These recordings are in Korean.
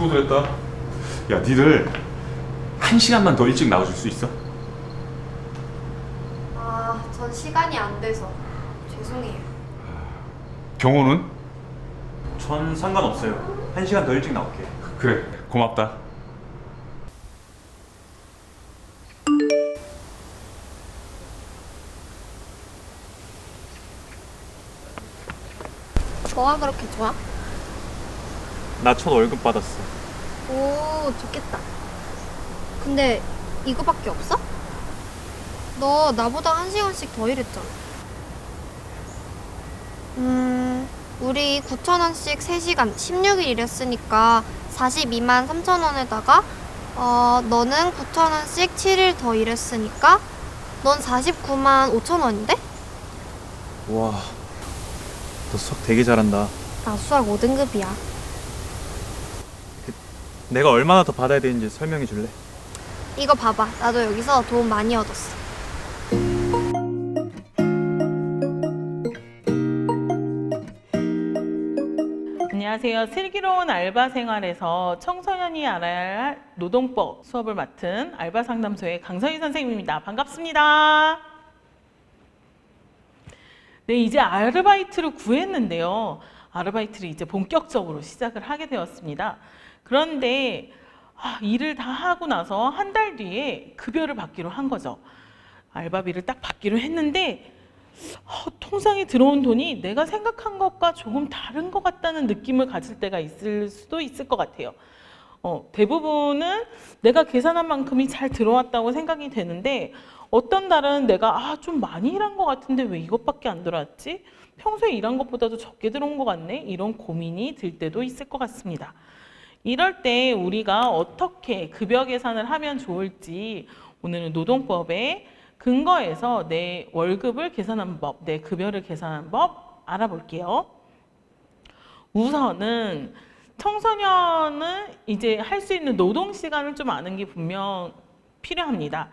수고도 했다. 야, 니들 1시간만 더 일찍 나와줄 수 있어? 아, 전 시간이 안 돼서 죄송해요. 경호는? 전 상관없어요. 1시간 더 일찍 나올게. 그래, 고맙다. 뭐가 그렇게 좋아? 나 첫 월급 받았어. 오, 좋겠다. 근데 이거밖에 없어? 너 나보다 1시간씩 더 일했잖아. 우리 9,000원씩 3시간 16일 일했으니까 42만 3,000원에다가 너는 9,000원씩 7일 더 일했으니까 넌 49만 5,000원인데? 와, 너 수학 되게 잘한다. 나 수학 5등급이야. 내가 얼마나 더 받아야 되는지 설명해 줄래? 이거 봐봐. 나도 여기서 돈 많이 얻었어. 안녕하세요. 슬기로운 알바 생활에서 청소년이 알아야 할 노동법 수업을 맡은 알바 상담소의 강서희 선생님입니다. 반갑습니다. 네, 이제 아르바이트를 구했는데요. 아르바이트를 이제 본격적으로 시작을 하게 되었습니다. 그런데 일을 다 하고 나서 한 달 뒤에 급여를 받기로 한 거죠. 알바비를 딱 받기로 했는데 통장에 들어온 돈이 내가 생각한 것과 조금 다른 것 같다는 느낌을 가질 때가 있을 수도 있을 것 같아요. 대부분은 내가 계산한 만큼이 잘 들어왔다고 생각이 되는데 어떤 달은 내가 좀 많이 일한 것 같은데 왜 이것밖에 안 들어왔지? 평소에 일한 것보다도 적게 들어온 것 같네? 이런 고민이 들 때도 있을 것 같습니다. 이럴 때 우리가 어떻게 급여 계산을 하면 좋을지 오늘은 노동법에 근거해서 내 월급을 계산하는 법, 내 급여를 계산하는 법 알아볼게요. 우선은 청소년은 이제 할 수 있는 노동 시간을 좀 아는 게 분명 필요합니다.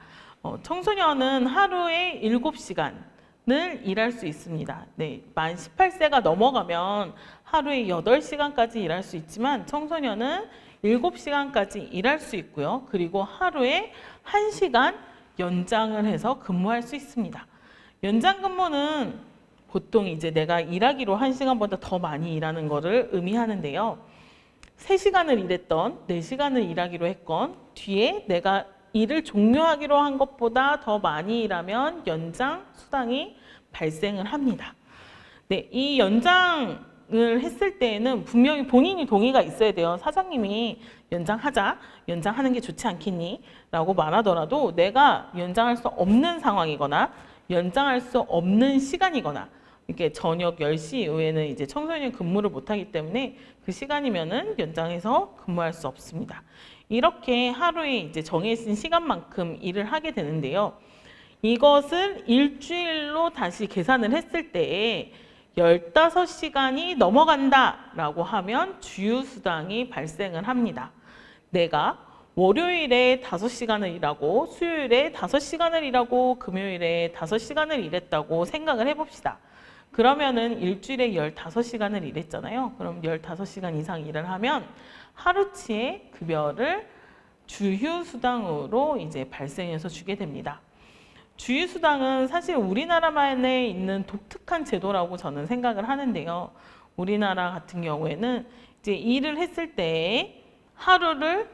청소년은 하루에 7시간을 일할 수 있습니다. 네, 만 18세가 넘어가면 하루에 8시간까지 일할 수 있지만 청소년은 7시간까지 일할 수 있고요. 그리고 하루에 1시간 연장을 해서 근무할 수 있습니다. 연장 근무는 보통 이제 내가 일하기로 1시간보다 더 많이 일하는 것을 의미하는데요. 3시간을 일했던 4시간을 일하기로 했건 뒤에 내가 일을 종료하기로 한 것보다 더 많이 일하면 연장 수당이 발생을 합니다. 네, 이 연장을 했을 때에는 분명히 본인이 동의가 있어야 돼요. 사장님이 연장하는 게 좋지 않겠니? 라고 말하더라도 내가 연장할 수 없는 상황이거나 연장할 수 없는 시간이거나 이렇게 저녁 10시 이후에는 이제 청소년 근무를 못하기 때문에 그 시간이면은 연장해서 근무할 수 없습니다. 이렇게 하루에 이제 정해진 시간만큼 일을 하게 되는데요. 이것을 일주일로 다시 계산을 했을 때 15시간이 넘어간다 라고 하면 주휴수당이 발생을 합니다. 내가 월요일에 5시간을 일하고 수요일에 5시간을 일하고 금요일에 5시간을 일했다고 생각을 해봅시다. 그러면은 일주일에 15시간을 일했잖아요. 그럼 15시간 이상 일을 하면 하루치의 급여를 주휴수당으로 이제 발생해서 주게 됩니다. 주휴수당은 사실 우리나라만에 있는 독특한 제도라고 저는 생각을 하는데요. 우리나라 같은 경우에는 이제 일을 했을 때 하루를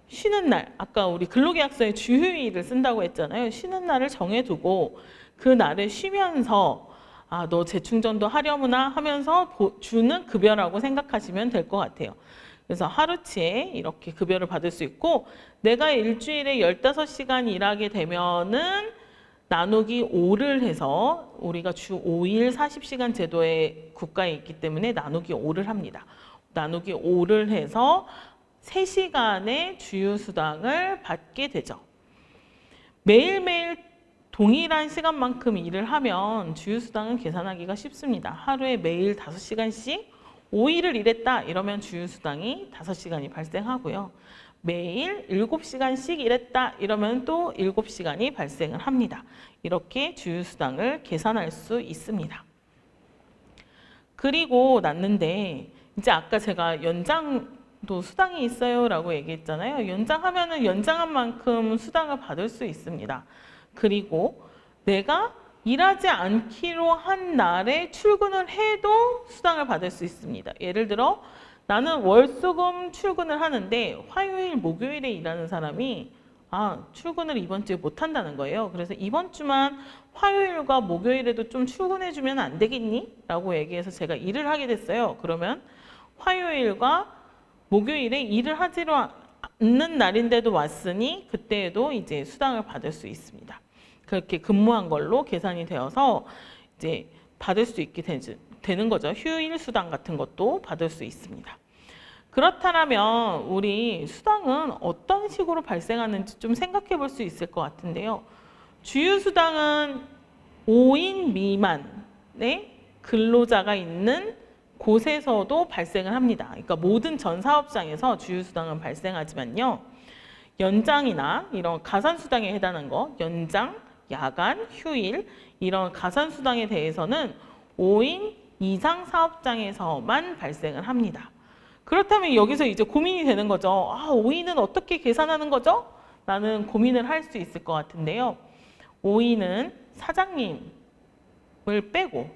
쉬는 날, 아까 우리 근로계약서에 주휴일을 쓴다고 했잖아요. 쉬는 날을 정해두고 그 날을 쉬면서 너 재충전도 하려무나 하면서 주는 급여라고 생각하시면 될 것 같아요. 그래서 하루치에 이렇게 급여를 받을 수 있고 내가 일주일에 15시간 일하게 되면은 나누기 5를 해서 우리가 주 5일 40시간 제도의 국가에 있기 때문에 나누기 5를 합니다. 나누기 5를 해서 3시간의 주휴수당을 받게 되죠. 매일매일 동일한 시간만큼 일을 하면 주휴수당은 계산하기가 쉽습니다. 하루에 매일 5시간씩 5일을 일했다 이러면 주휴수당이 5시간이 발생하고요. 매일 7시간씩 일했다 이러면 또 7시간이 발생을 합니다. 이렇게 주휴수당을 계산할 수 있습니다. 그리고 났는데 이제 아까 제가 연장 또 수당이 있어요 라고 얘기했잖아요. 연장하면은 연장한 만큼 수당을 받을 수 있습니다. 그리고 내가 일하지 않기로 한 날에 출근을 해도 수당을 받을 수 있습니다. 예를 들어 나는 월수금 출근을 하는데 화요일, 목요일에 일하는 사람이 출근을 이번 주에 못 한다는 거예요. 그래서 이번 주만 화요일과 목요일에도 좀 출근해 주면 안 되겠니? 라고 얘기해서 제가 일을 하게 됐어요. 그러면 화요일과 목요일에 일을 하지로 않는 날인데도 왔으니 그때에도 이제 수당을 받을 수 있습니다. 그렇게 근무한 걸로 계산이 되어서 이제 받을 수 있게 되는 거죠. 휴일 수당 같은 것도 받을 수 있습니다. 그렇다면 우리 수당은 어떤 식으로 발생하는지 좀 생각해 볼 수 있을 것 같은데요. 주휴수당은 5인 미만의 근로자가 있는 곳에서도 발생을 합니다. 그러니까 모든 전 사업장에서 주휴수당은 발생하지만요. 연장이나 이런 가산수당에 해당하는 거, 연장, 야간, 휴일 이런 가산수당에 대해서는 5인 이상 사업장에서만 발생을 합니다. 그렇다면 여기서 이제 고민이 되는 거죠. 5인은 어떻게 계산하는 거죠? 라는 고민을 할 수 있을 것 같은데요. 5인은 사장님을 빼고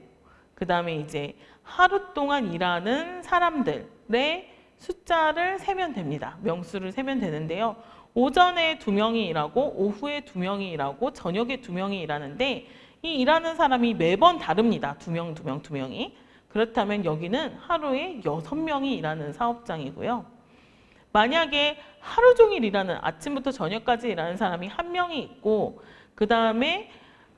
그 다음에 이제 하루 동안 일하는 사람들의 숫자를 세면 됩니다. 명수를 세면 되는데요. 오전에 2명이 일하고 오후에 2명이 일하고 저녁에 2명이 일하는데 이 일하는 사람이 매번 다릅니다. 2명, 2명, 2명이. 그렇다면 여기는 하루에 6명이 일하는 사업장이고요. 만약에 하루 종일 일하는 아침부터 저녁까지 일하는 사람이 1명이 있고 그 다음에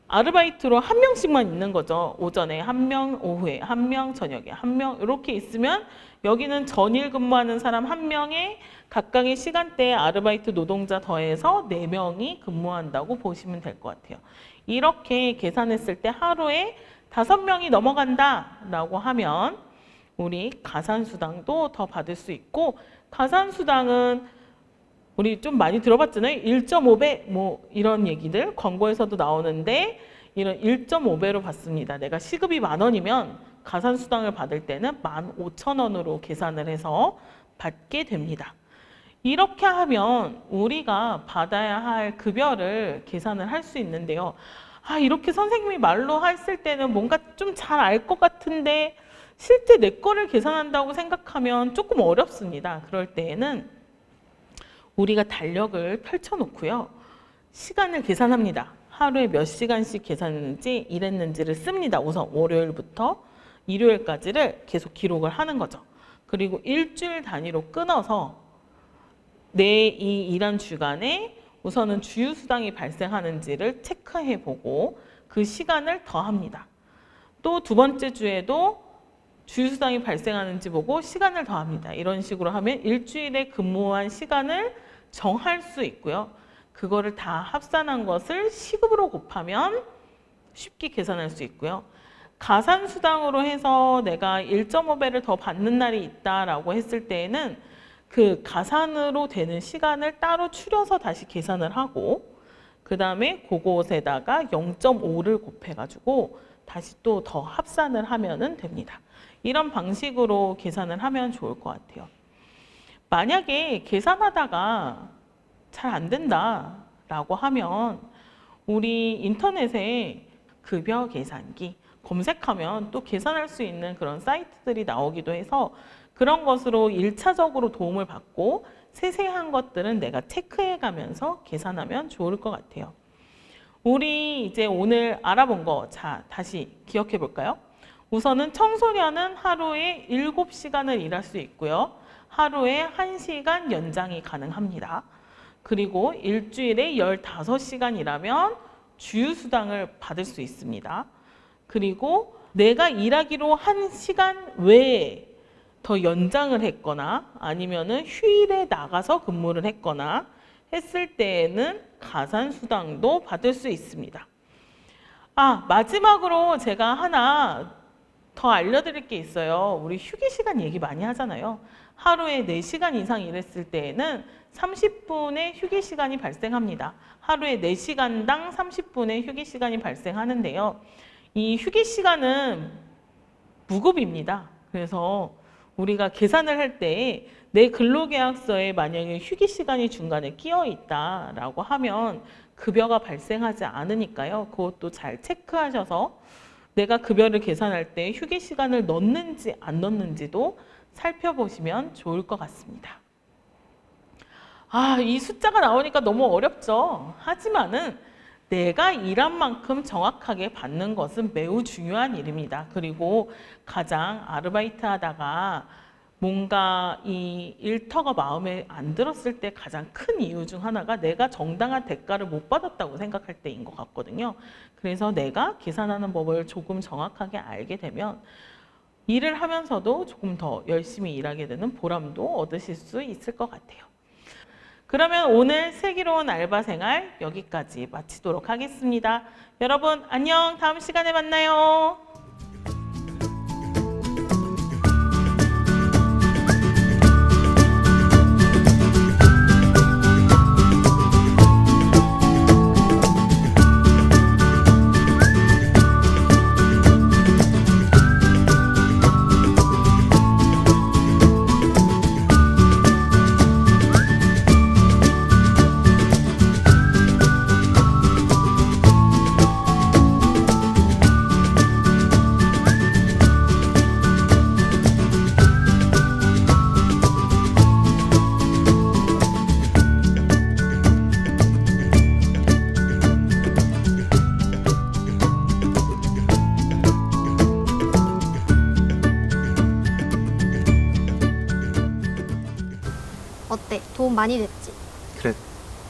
아르바이트로 1명씩만 있는 거죠. 오전에 1명, 오후에 1명, 저녁에 1명 이렇게 있으면 여기는 전일 근무하는 사람 1명에 각각의 시간대에 아르바이트 노동자 더해서 4명이 근무한다고 보시면 될 것 같아요. 이렇게 계산했을 때 하루에 5명이 넘어간다 라고 하면 우리 가산수당도 더 받을 수 있고 가산수당은 우리 좀 많이 들어봤잖아요. 1.5배 뭐 이런 얘기들 광고에서도 나오는데 이런 1.5배로 받습니다. 내가 시급이 10,000원이면 가산수당을 받을 때는 15,000원으로 계산을 해서 받게 됩니다. 이렇게 하면 우리가 받아야 할 급여를 계산을 할 수 있는데요. 이렇게 선생님이 말로 했을 때는 뭔가 좀 잘 알 것 같은데 실제 내 거를 계산한다고 생각하면 조금 어렵습니다. 그럴 때에는 우리가 달력을 펼쳐놓고요. 시간을 계산합니다. 하루에 몇 시간씩 계산했는지 일했는지를 씁니다. 우선 월요일부터 일요일까지를 계속 기록을 하는 거죠. 그리고 일주일 단위로 끊어서 내 이 일한 주간에 우선은 주휴수당이 발생하는지를 체크해보고 그 시간을 더합니다. 또 2번째 주에도 주휴수당이 발생하는지 보고 시간을 더합니다. 이런 식으로 하면 일주일에 근무한 시간을 정할 수 있고요. 그거를 다 합산한 것을 시급으로 곱하면 쉽게 계산할 수 있고요. 가산수당으로 해서 내가 1.5배를 더 받는 날이 있다라고 했을 때에는 그 가산으로 되는 시간을 따로 추려서 다시 계산을 하고 그 다음에 그것에다가 0.5를 곱해가지고 다시 또 더 합산을 하면 됩니다. 이런 방식으로 계산을 하면 좋을 것 같아요. 만약에 계산하다가 잘 안 된다라고 하면 우리 인터넷에 급여 계산기 검색하면 또 계산할 수 있는 그런 사이트들이 나오기도 해서 그런 것으로 1차적으로 도움을 받고 세세한 것들은 내가 체크해 가면서 계산하면 좋을 것 같아요. 우리 이제 오늘 알아본 거 다시 기억해 볼까요? 우선은 청소년은 하루에 7시간을 일할 수 있고요. 하루에 1시간 연장이 가능합니다. 그리고 일주일에 15시간 일하면 주휴수당을 받을 수 있습니다. 그리고 내가 일하기로 한 시간 외에 더 연장을 했거나 아니면은 휴일에 나가서 근무를 했거나 했을 때에는 가산수당도 받을 수 있습니다. 마지막으로 제가 하나 더 알려드릴 게 있어요. 우리 휴게 시간 얘기 많이 하잖아요. 하루에 4시간 이상 일했을 때에는 30분의 휴게 시간이 발생합니다. 하루에 4시간당 30분의 휴게 시간이 발생하는데요. 이 휴게 시간은 무급입니다. 그래서 우리가 계산을 할 때 내 근로계약서에 만약에 휴게 시간이 중간에 끼어 있다라고 하면 급여가 발생하지 않으니까요. 그것도 잘 체크하셔서 내가 급여를 계산할 때 휴게 시간을 넣는지 안 넣는지도 살펴보시면 좋을 것 같습니다. 이 숫자가 나오니까 너무 어렵죠. 하지만은 내가 일한 만큼 정확하게 받는 것은 매우 중요한 일입니다. 그리고 가장 아르바이트 하다가 뭔가 이 일터가 마음에 안 들었을 때 가장 큰 이유 중 하나가 내가 정당한 대가를 못 받았다고 생각할 때인 것 같거든요. 그래서 내가 계산하는 법을 조금 정확하게 알게 되면 일을 하면서도 조금 더 열심히 일하게 되는 보람도 얻으실 수 있을 것 같아요. 그러면 오늘 슬기로운 알바 생활 여기까지 마치도록 하겠습니다. 여러분 안녕, 다음 시간에 만나요. 어때? 도움 많이 됐지? 그래,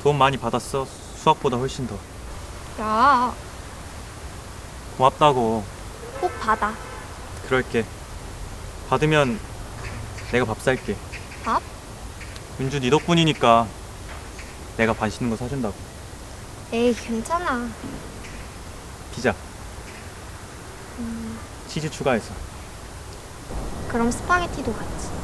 도움 많이 받았어. 수학보다 훨씬 더. 야, 고맙다고. 꼭 받아. 그럴게. 받으면 내가 밥 살게. 밥? 민주 네 덕분이니까 내가 맛있는 거 사준다고. 에이, 괜찮아. 피자. 치즈 추가해서. 그럼 스파게티도 같이.